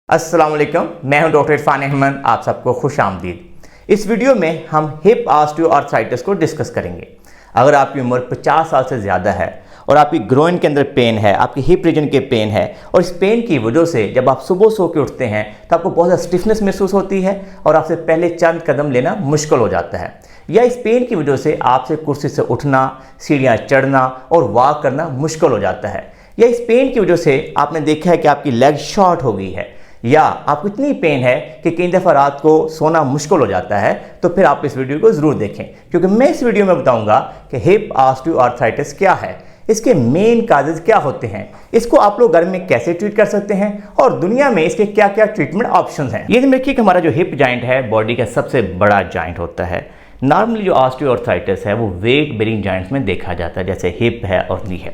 अस्सलाम वालेकुम, मैं हूं डॉक्टर इरफान अहमद। आप सबको खुश आमदीद। इस वीडियो में हम हिप ऑस्टियोआर्थराइटिस को डिस्कस करेंगे। अगर आपकी उम्र 50 साल से ज़्यादा है और आपकी ग्रोइन के अंदर पेन है, आपकी हिप रीजन के पेन है और इस पेन की वजह से जब आप सुबह सो के उठते हैं तो आपको बहुत ज़्यादा स्टिफनेस महसूस होती है और आपसे पहले चंद कदम लेना मुश्किल हो जाता है, या इस पेन की वजह से आपसे कुर्सी से उठना, सीढ़ियाँ चढ़ना और वॉक करना मुश्किल हो जाता है, या इस पेन की वजह से आपने देखा है कि आपकी लेग शॉर्ट हो गई है, या आपको इतनी पेन है कि कई दफ़ा रात को सोना मुश्किल हो जाता है, तो फिर आप इस वीडियो को ज़रूर देखें, क्योंकि मैं इस वीडियो में बताऊंगा कि हिप ऑस्टियोआर्थराइटिस क्या है, इसके मेन काजेज क्या होते हैं, इसको आप लोग घर में कैसे ट्रीट कर सकते हैं और दुनिया में इसके क्या क्या ट्रीटमेंट ऑप्शंस हैं। ये देखिए कि हमारा जो हिप जॉइंट है बॉडी का सबसे बड़ा जॉइंट होता है। नॉर्मली जो ऑस्टियोआर्थराइटिस है वो वेट बेरिंग जॉइंट्स में देखा जाता है, जैसे हिप है और नी है।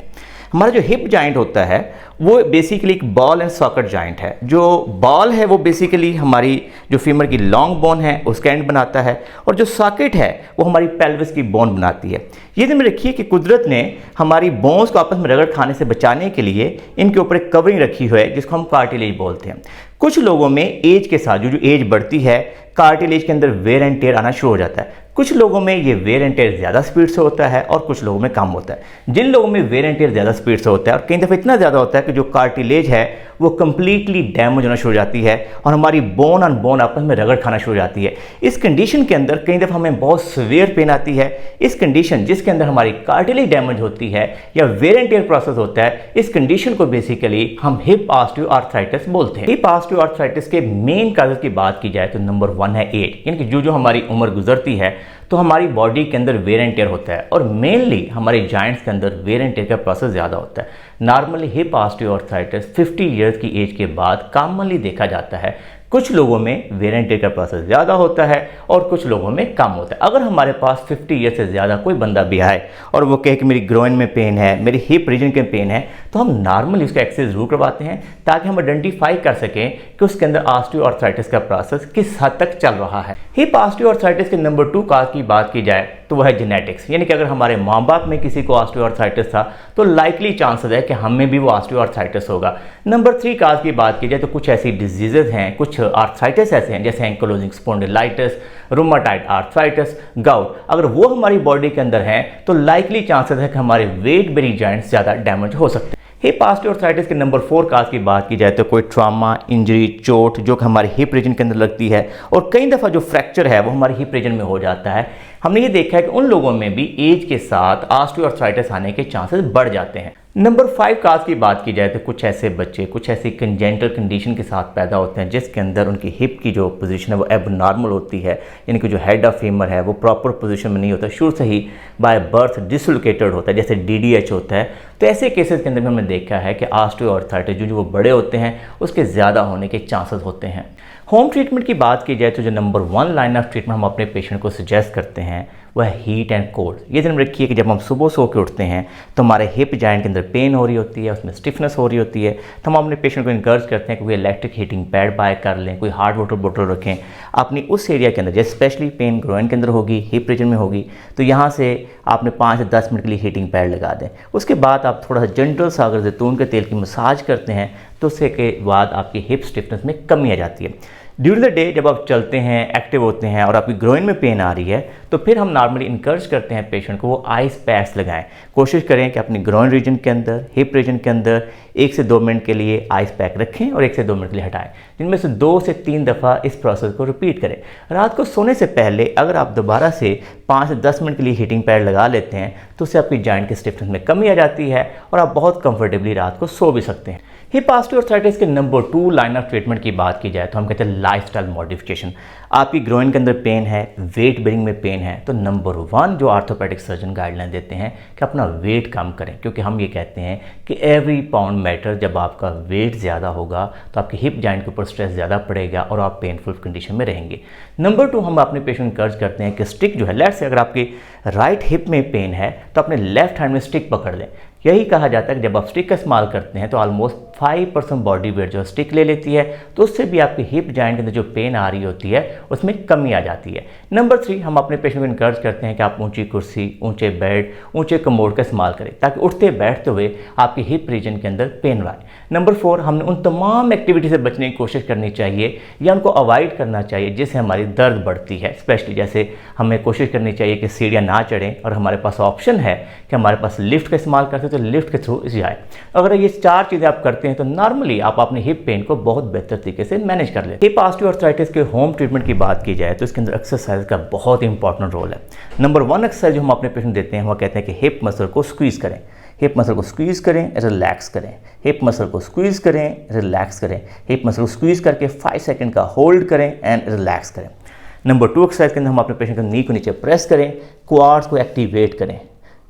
हमारा जो हिप जॉइंट होता है वो बेसिकली एक बॉल एंड सॉकेट जॉइंट है। जो बॉल है वो बेसिकली हमारी जो फीमर की लॉन्ग बोन है उसका एंड बनाता है, और जो सॉकेट है वो हमारी पेल्विस की बोन बनाती है। ये ध्यान में रखिए कि कुदरत ने हमारी बोन्स को आपस में रगड़ खाने से बचाने के लिए इनके ऊपर एक कवरिंग रखी हुई है जिसको हम कार्टिलेज बोलते हैं। कुछ लोगों में एज के साथ जो एज बढ़ती है कार्टिलेज के अंदर वेयर एंड टेयर आना शुरू हो जाता है। कुछ लोगों में ये वेयर एंड टेयर ज़्यादा स्पीड से होता है और कुछ लोगों में कम होता है। जिन लोगों में वेयर एंड टेयर ज़्यादा स्पीड से होता है और कई दफ़ा इतना ज़्यादा होता है कि जो कार्टिलेज है वो कंप्लीटली डैमेज होना शुरू हो जाती है और हमारी बोन ऑन बोन आपस में रगड़ खाना शुरू हो जाती है। इस कंडीशन के अंदर कई दफ़ा हमें बहुत सीवियर पेन आती है। इस कंडीशन जिसके अंदर हमारी कार्टिलेज डैमेज होती है या वेयर एंड टेयर प्रोसेस होता है, इस कंडीशन को बेसिकली हम हिप ऑस्टियोआर्थराइटिस बोलते हैं। हिप ऑस्टियोआर्थराइटिस के मेन काजेज की बात की जाए तो नंबर 1 है एज, यानी कि जो हमारी उम्र गुजरती है तो हमारी बॉडी के अंदर वेयर एंड टेयर होता है और मेनली हमारे जॉइंट्स के अंदर वेयर एंड टेयर का प्रोसेस ज़्यादा होता है। नॉर्मली हिप ऑस्टियोआर्थराइटिस 50 ईयर्स की एज के बाद कॉमनली देखा जाता है। कुछ लोगों में वेयर एंड टेयर का प्रोसेस ज़्यादा होता है और कुछ लोगों में कम होता है। अगर हमारे पास 50 ईयर से ज़्यादा कोई बंदा भी आए और वो कहे कि मेरी ग्रोइन में पेन है, मेरी हिप रीजन के पेन है, तो हम नॉर्मली उसका एक्सरे ज़रूर करवाते हैं ताकि हम आइडेंटिफाई कर सकें कि उसके अंदर ऑस्टियोआर्थराइटिस का प्रोसेस किस हद तक चल रहा है। हिप ऑस्टियोआर्थराइटिस के नंबर 2 काज की बात की जाए तो वह है जेनेटिक्स, यानी कि अगर हमारे माँ बाप में किसी को ऑस्टियोआर्थराइटिस था तो लाइकली चांसेस है कि हमें भी वो ऑस्टियोआर्थराइटिस होगा। नंबर 3 काज की बात की जाए तो कुछ ऐसी डिजीजेज हैं, कुछ आर्थराइटिस ऐसे हैं जैसे ankylosing spondylitis, rheumatoid arthritis, gout. अगर वो हमारी बॉडी के अंदर हैं तो लाइकली चांसेस है कि हमारे वेट बेरिंग जॉइंट्स ज़्यादा डैमेज हो सकते हैं। हिप ऑस्टियोआर्थराइटिस के नंबर 4 काज की बात की जाए तो कोई ट्रॉमा, इंजरी, चोट जो कि हमारे हिप रीजन के अंदर लगती है, और कई दफ़ा जो फ्रैक्चर है वो हमारे हिप रीजन में हो जाता है। हमने ये देखा है कि उन लोगों में भी एज के साथ ऑस्टियोआर्थराइटिस आने के चांसेस बढ़ जाते हैं। नंबर 5 काज की बात की जाए तो कुछ ऐसे बच्चे कुछ ऐसी कंजेंटल कंडीशन के साथ पैदा होते हैं जिसके अंदर उनकी हिप की जो पोजीशन है वो एबनॉर्मल होती है, यानी कि जो हेड ऑफ फीमर है वो प्रॉपर पोजीशन में नहीं होता, शुरू से ही बाय बर्थ डिसलोकेटेड होता है, जैसे DDH होता है। तो ऐसे केसेस के अंदर भी हमने देखा है कि ऑस्टियोआर्थराइटिस जो वो बड़े होते हैं उसके ज़्यादा होने के चांसेस होते हैं। होम ट्रीटमेंट की बात की जाए तो जो नंबर 1 लाइन ऑफ ट्रीटमेंट हम अपने पेशेंट को सजेस्ट करते हैं वह हीट एंड कोल्ड। ये ध्यान रखिए कि जब हम सुबह सो के उठते हैं तो हमारे हिप जॉइंट के अंदर पेन हो रही होती है, उसमें स्टिफनेस हो रही होती है, तो हम अपने पेशेंट को इनकरेज करते हैं कि कोई इलेक्ट्रिक हीटिंग पैड बाय कर लें, कोई हार्ड वाटर बोतल रखें अपनी उस एरिया के अंदर, जैसे स्पेशली पेन ग्रोइन के अंदर होगी, हिप रीजन में होगी, तो यहाँ से आपने 5 से 10 मिनट के लिए हीटिंग पैड लगा दें। उसके बाद आप थोड़ा सा जेंटल सा अगर जैतून के तेल की मसाज करते हैं तो उससे के बाद आपकी हिप स्टिफनेस में कमी आ जाती है। ड्यूरिंग द डे जब आप चलते हैं, एक्टिव होते हैं और आपकी ग्रोइन में पेन आ रही है तो फिर हम नॉर्मली इनकरेज करते हैं पेशेंट को वो आइस पैक्स लगाएं। कोशिश करें कि अपनी ग्रोइन रीजन के अंदर, हिप रीजन के अंदर 1 से 2 मिनट के लिए आइस पैक रखें और 1 से 2 मिनट के लिए हटाएं, जिनमें से 2 से 3 दफ़ा इस प्रोसेस को रिपीट करें। रात को सोने से पहले अगर आप दोबारा से 5 से 10 मिनट के लिए हीटिंग पैड लगा लेते हैं तो उससे आपकी जॉइंट की स्टिफनेस में कमी आ जाती है और आप बहुत कंफर्टेबली रात को सो भी सकते हैं। हिप ऑस्टियोआर्थराइटिस के नंबर 2 लाइन ऑफ ट्रीटमेंट की बात की जाए तो हम कहते हैं लाइफस्टाइल मॉडिफिकेशन। आपकी ग्रोइन के अंदर पेन है, वेट बेरिंग में पेन है, तो नंबर 1 जो आर्थोपेडिक सर्जन गाइडलाइन देते हैं कि अपना वेट कम करें, क्योंकि हम ये कहते हैं कि एवरी पाउंड मैटर। जब आपका वेट ज़्यादा होगा तो आपके हिप जॉइंट के ऊपर स्ट्रेस ज़्यादा पड़ेगा और आप पेनफुल कंडीशन में रहेंगे। नंबर 2 हम अपने पेशेंट इंकरेज करते हैं कि स्टिक जो है, लेट्स से अगर आपकी राइट हिप में पेन है तो अपने लेफ्ट हैंड में स्टिक पकड़ लें, यही कहा जाता है कि जब आप स्टिक का इस्तेमाल करते हैं तो ऑलमोस्ट 5% बॉडी वेट जो स्टिक ले लेती है, तो उससे भी आपकी हिप जॉइंट के अंदर जो पेन आ रही होती है उसमें कमी आ जाती है। नंबर 3, हम अपने पेशेंट को इनकरेज करते हैं कि आप ऊंची कुर्सी, ऊंचे बेड, ऊंचे कमोड का इस्तेमाल करें ताकि उठते बैठते हुए आपकी हिप रीजन के अंदर पेन आए। नंबर 4, हमने उन तमाम एक्टिविटी से बचने की कोशिश करनी चाहिए या उनको अवॉइड करना चाहिए जिससे हमारी दर्द बढ़ती है। स्पेशली जैसे हमें कोशिश करनी चाहिए कि सीढ़ियाँ ना चढ़ें और हमारे पास ऑप्शन है कि हमारे पास लिफ्ट का इस्तेमाल करते हैं तो लिफ्ट के थ्रू जाए। अगर ये 4 चीज़ें आप करते हैं तो नॉर्मली आप अपने हिप पेन को बहुत बेहतर तरीके से मैनेज कर लेते हैं। हिप ऑस्टियोआर्थराइटिस के होम ट्रीटमेंट की बात की जाए तो इसके अंदर एक्सरसाइज का बहुत इंपॉर्टेंट रोल है। नंबर 1 एक्सरसाइज जो हम अपने पेशेंट देते हैं वो कहते हैं कि हिप मसल को स्क्वीज़ करें। हिप मसल को स्क्वीज़ करें, रिलैक्स करें। हिप मसल को स्क्वीज़ करें, रिलैक्स करें। हिप मसल को स्क्वीज़ करके 5 सेकंड का होल्ड करें एंड रिलैक्स करें। नंबर 2 एक्सरसाइज के अंदर हम अपने पेशेंट को नी को नीचे प्रेस करें, क्वाड्स को एक्टिवेट करें।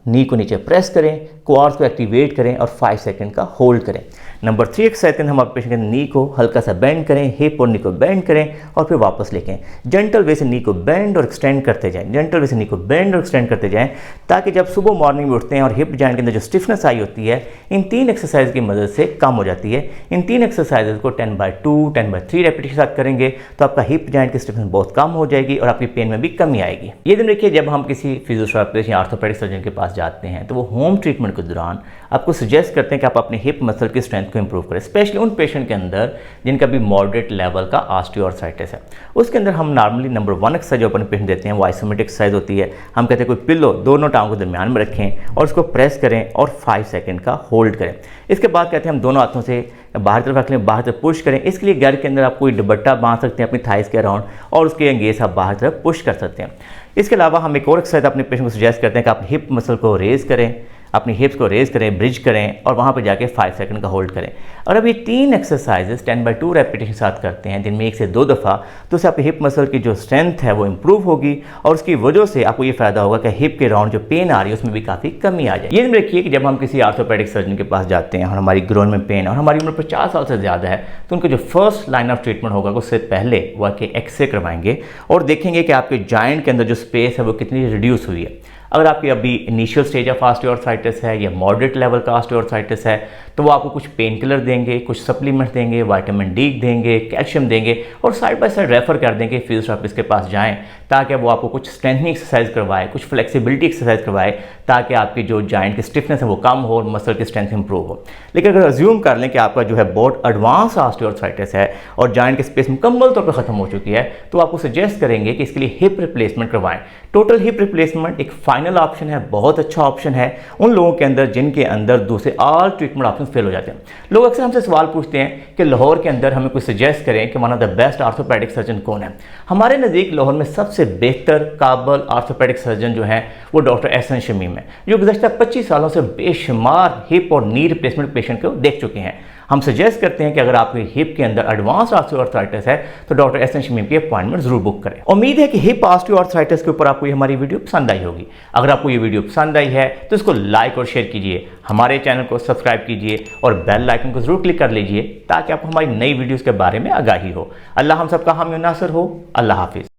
नी को नीचे प्रेस करें, क्वाड्स को एक्टिवेट करें और 5 सेकंड का होल्ड करें। नंबर 3 एक्सरसाइज के अंदर हम अपने पेशेंट के नी को हल्का सा बेंड करें, हिप और नी को बेंड करें और फिर वापस लेके जेंटल वे से नी को बेंड और एक्सटेंड करते जाएं। जेंटल वे से नी को बेंड और एक्सटेंड करते जाएं ताकि जब सुबह मॉर्निंग में उठते हैं और हिप जॉइंट के अंदर जो स्टिफनेस आई होती है इन 3 एक्सरसाइज की मदद से कम हो जाती है। इन 3 एक्सरसाइज को 10/2, 10/3 रेपिटेशन के साथ करेंगे तो आपका हिप जॉइंट की स्टिफनेस बहुत कम हो जाएगी और आपकी पेन में भी कमी आएगी। ये दिन देखिए, जब हम किसी फिजियोथेरेपिस्ट या ऑर्थोपेडिक सर्जन के पास जाते हैं तो वो होम ट्रीटमेंट के दौरान आपको सजेस्ट करते हैं कि आप अपने हिप मसल की स्ट्रेंथ को इंप्रूव करें, स्पेशली उन पेशेंट के अंदर जिनका भी मॉडरेट लेवल का ऑस्टियोआर्थराइटिस है। उसके अंदर हम नॉर्मली नंबर 1 एक्सरसाइज जो अपने पेशेंट देते हैं वो आइसोमेट्रिक एक्सरसाइज होती है। हम कहते हैं कोई पिलो दोनों टांगों के दरमियान में रखें और उसको प्रेस करें और 5 सेकंड का होल्ड करें। इसके बाद कहते हैं हम दोनों हाथों से बाहर तरफ रख लें, बाहर तरफ पुश करें। इसके लिए घर के अंदर आप कोई दुपट्टा बांध सकते हैं अपनी थाइस के अराउंड और उसके अंगेज आप बाहर तरफ पुश कर सकते हैं। इसके अलावा हम एक और एक्सरसाइज अपने पेशेंट को सजेस्ट करते हैं कि आप हिप मसल को रेज करें, अपनी हिप्स को रेज करें, ब्रिज करें और वहाँ पे जाके 5 सेकंड का होल्ड करें। और अब ये 3 एक्सरसाइजेस 10/2 रेपिटेशन के साथ करते हैं दिन में 1 से 2 दफ़ा, तो उससे आपकी हिप मसल की जो स्ट्रेंथ है वो इंप्रूव होगी और उसकी वजह से आपको ये फ़ायदा होगा कि हिप के राउंड जो पेन आ रही है उसमें भी काफ़ी कमी आ जाए। ये ध्यान रखिए कि जब हम किसी ऑर्थोपेडिक सर्जन के पास जाते हैं और हमारी ग्रोइन में पेन और हमारी उम्र 50 साल से ज़्यादा है तो उनका जो फर्स्ट लाइन ऑफ ट्रीटमेंट होगा उससे पहले वो आके एक्सरे करवाएंगे और देखेंगे कि आपके जॉइंट के अंदर जो स्पेस है वो कितनी रिड्यूस हुई है। अगर आपकी अभी इनिशियल स्टेज ऑफ ऑस्टियोआर्थराइटिस है या मॉडरेट लेवल का ऑस्टियोआर्थराइटिस है तो वो आपको कुछ पेन किलर देंगे, कुछ सप्लीमेंट देंगे, विटामिन डी देंगे, कैल्शियम देंगे और साइड बाय साइड रेफर कर देंगे फिजियोथेरेपिस्ट के पास जाएं ताकि वो आपको कुछ स्ट्रेंथनिंग एक्सरसाइज करवाए, कुछ फ्लेक्सिबिलिटी एक्सरसाइज करवाए ताकि आपकी जो जॉइंट की स्टिफनेस है वो कम हो और मसल की स्ट्रेंथ इंप्रूव हो। लेकिन अगर अज्यूम कर लें कि आपका जो है बहुत एडवांस ऑस्टियोआर्थराइटिस है और जॉइंट की स्पेस मुकम्मल तौर पर खत्म हो चुकी है तो आपको सजेस्ट करेंगे कि इसके लिए हिप रिप्लेसमेंट करवाएं। टोटल हिप रिप्लेसमेंट एक फाइनल ऑप्शन है, बहुत अच्छा ऑप्शन है उन लोगों के अंदर जिनके अंदर दूसरे ऑल ट्रीटमेंट ऑप्शन फेल हो जाते हैं। लोग अक्सर हमसे सवाल पूछते हैं कि लाहौर के अंदर हमें कोई सजेस्ट करें कि one of the best orthopaedic surgeon कौन है। हमारे नज़दीक लाहौर में सबसे बेहतर काबल ऑर्थोपेडिक सर्जन जो है वो डॉक्टर एहसन शमीम है, जो गुज़श्ता 25 सालों से बेशुमार हिप और नी रिप्लेसमेंट पेशेंट को देख चुके हैं। हम सजेस्ट करते हैं कि अगर आपकी हिप के अंदर एडवांस ऑस्टियोआर्थराइटिस है तो डॉक्टर एहसन शमीम की अपॉइंटमेंट जरूर बुक करें। उम्मीद है कि हिप ऑस्टियोआर्थराइटिस के ऊपर आपको ये हमारी वीडियो पसंद आई होगी। अगर आपको ये वीडियो पसंद आई है तो इसको लाइक और शेयर कीजिए, हमारे चैनल को सब्सक्राइब कीजिए और बेल आइकन को जरूर क्लिक कर लीजिए ताकि आपको हमारी नई वीडियोज़ के बारे में आगाही हो। अल्लाह हम सबका हामी नासिर हो। अल्लाह हाफिज़।